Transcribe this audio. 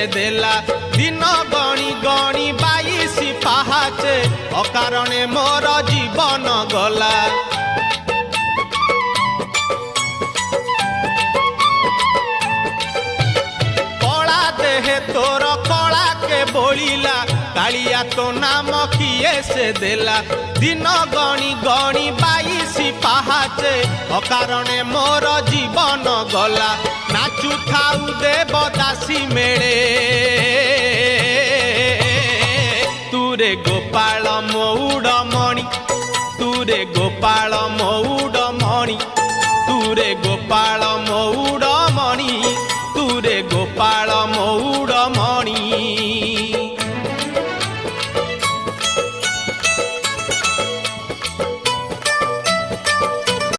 से देला दिन गणी गणी 22 पाहाचे अकारणे मोर जीवन गला। कला देहे तोर कला के बोलिला कालिया तो नाम किए से देला दिन गणी गणी 22 पाहाचे अकारणे मोर जीवन गला। नाचु थाउ देवदासी मेले तुरे गोपाल मौड़ मणि तुरे गोपाल मौड़ मणि तुरे गोपाल मौड़